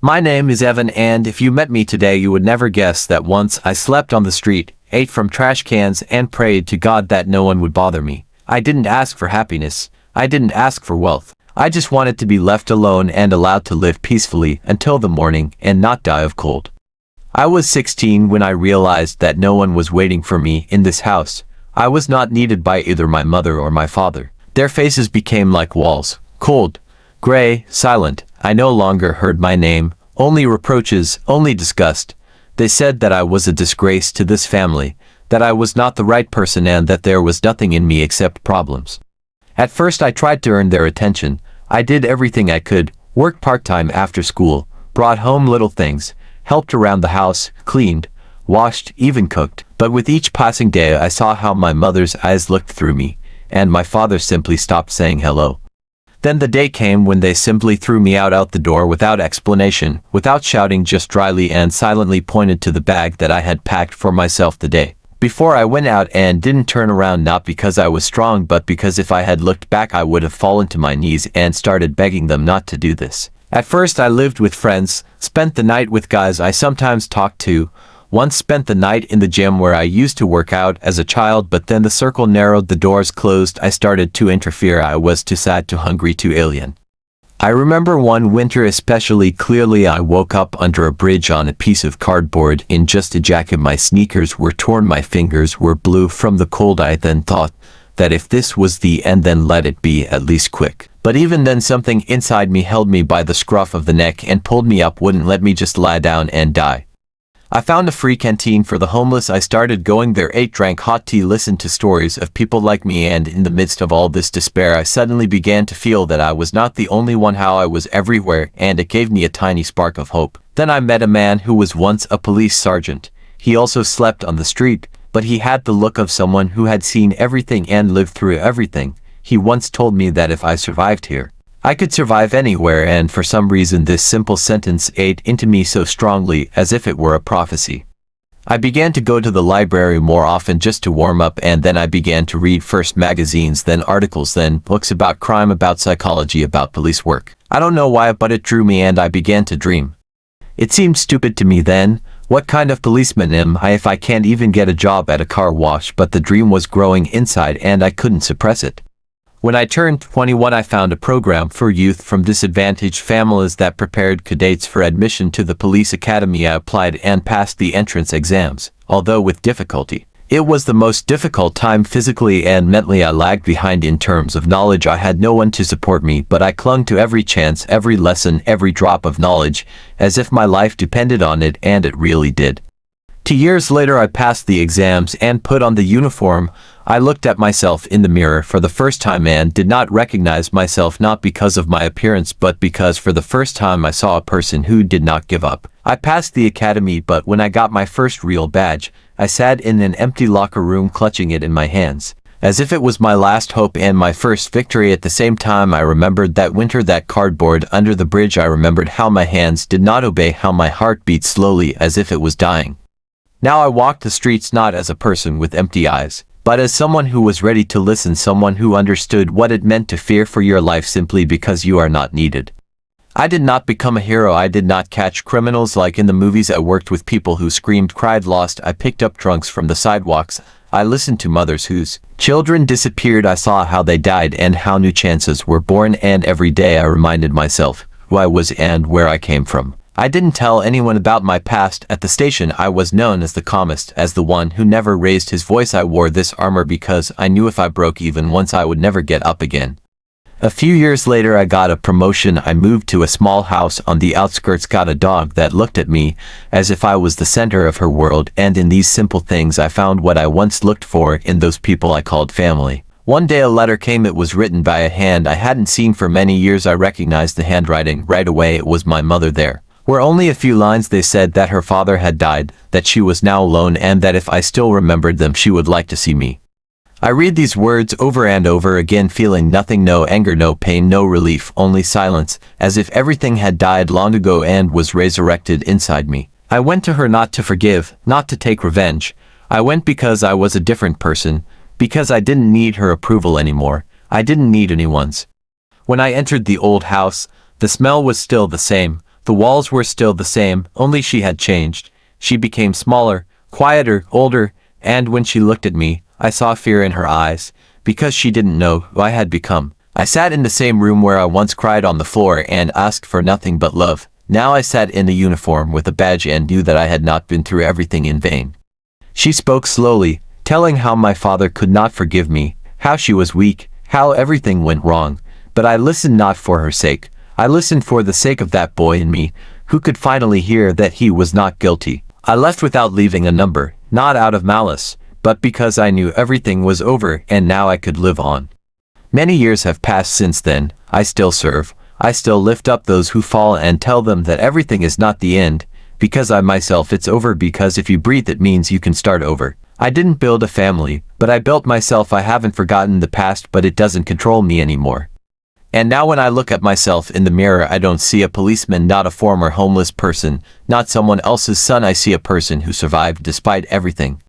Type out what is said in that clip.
My name is Evan, and if you met me today you would never guess that once I slept on the street, ate from trash cans, and prayed to God that no one would bother me. I didn't ask for happiness. I didn't ask for wealth. I just wanted to be left alone and allowed to live peacefully until the morning and not die of cold. I was 16 when I realized that no one was waiting for me in this house. I was not needed by either my mother or my father. Their faces became like walls, cold, gray, silent. I no longer heard my name, only reproaches, only disgust. They said that I was a disgrace to this family, that I was not the right person, and that there was nothing in me except problems. At first I tried to earn their attention. I did everything I could, worked part-time after school, brought home little things, helped around the house, cleaned, washed, even cooked. But with each passing day I saw how my mother's eyes looked through me, and my father simply stopped saying hello. Then the day came when they simply threw me out the door without explanation, without shouting, just dryly and silently pointed to the bag that I had packed for myself the day before I went out, and didn't turn around, not because I was strong but because if I had looked back I would have fallen to my knees and started begging them not to do this. At first I lived with friends, spent the night with guys I sometimes talked to, once spent the night in the gym where I used to work out as a child, but then the circle narrowed, the doors closed, I started to interfere. I was too sad, too hungry, too alien. I remember one winter especially clearly. I woke up under a bridge on a piece of cardboard in just a jacket. My sneakers were torn, my fingers were blue from the cold. I then thought that if this was the end, then let it be, at least quick. But even then something inside me held me by the scruff of the neck and pulled me up, wouldn't let me just lie down and die. I found a free canteen for the homeless. I started going there, ate, drank hot tea, listened to stories of people like me, and in the midst of all this despair I suddenly began to feel that I was not the only one, how I was everywhere, and it gave me a tiny spark of hope. Then I met a man who was once a police sergeant. He also slept on the street, but he had the look of someone who had seen everything and lived through everything. He once told me that if I survived here, I could survive anywhere, and for some reason this simple sentence ate into me so strongly, as if it were a prophecy. I began to go to the library more often just to warm up, and then I began to read first magazines, then articles, then books about crime, about psychology, about police work. I don't know why, but it drew me and I began to dream. It seemed stupid to me then. What kind of policeman am I if I can't even get a job at a car wash? But the dream was growing inside and I couldn't suppress it. When I turned 21 I found a program for youth from disadvantaged families that prepared cadets for admission to the police academy. I applied and passed the entrance exams, although with difficulty. It was the most difficult time physically and mentally. I lagged behind in terms of knowledge. I had no one to support me, but I clung to every chance, every lesson, every drop of knowledge, as if my life depended on it, and it really did. 2 years later I passed the exams and put on the uniform. I looked at myself in the mirror for the first time and did not recognize myself, not because of my appearance but because for the first time I saw a person who did not give up. I passed the academy, but when I got my first real badge, I sat in an empty locker room clutching it in my hands, as if it was my last hope and my first victory. At the same time I remembered that winter, that cardboard under the bridge. I remembered how my hands did not obey, how my heart beat slowly as if it was dying. Now I walked the streets not as a person with empty eyes, but as someone who was ready to listen, someone who understood what it meant to fear for your life simply because you are not needed. I did not become a hero. I did not catch criminals like in the movies. I worked with people who screamed, cried, lost. I picked up drunks from the sidewalks. I listened to mothers whose children disappeared. I saw how they died and how new chances were born, and every day I reminded myself who I was and where I came from. I didn't tell anyone about my past. At the station I was known as the calmest, as the one who never raised his voice. I wore this armor because I knew if I broke even once I would never get up again. A few years later I got a promotion. I moved to a small house on the outskirts, got a dog that looked at me as if I was the center of her world, and in these simple things I found what I once looked for in those people I called family. One day a letter came. It was written by a hand I hadn't seen for many years. I recognized the handwriting right away. It was my mother. There were only a few lines. They said that her father had died, that she was now alone, and that if I still remembered them she would like to see me. I read these words over and over again, feeling nothing, no anger, no pain, no relief, only silence, as if everything had died long ago and was resurrected inside me. I went to her not to forgive, not to take revenge. I went because I was a different person, because I didn't need her approval anymore. I didn't need anyone's. When I entered the old house, the smell was still the same. The walls were still the same, only she had changed. She became smaller, quieter, older, and when she looked at me, I saw fear in her eyes, because she didn't know who I had become. I sat in the same room where I once cried on the floor and asked for nothing but love. Now I sat in a uniform with a badge and knew that I had not been through everything in vain. She spoke slowly, telling how my father could not forgive me, how she was weak, how everything went wrong. But I listened not for her sake. I listened for the sake of that boy in me, who could finally hear that he was not guilty. I left without leaving a number, not out of malice, but because I knew everything was over and now I could live on. Many years have passed since then. I still serve. I still lift up those who fall and tell them that everything is not the end, because I myself it's over, because if you breathe it means you can start over. I didn't build a family, but I built myself. I haven't forgotten the past, but it doesn't control me anymore. And now when I look at myself in the mirror, I don't see a policeman, not a former homeless person, not someone else's son. I see a person who survived despite everything.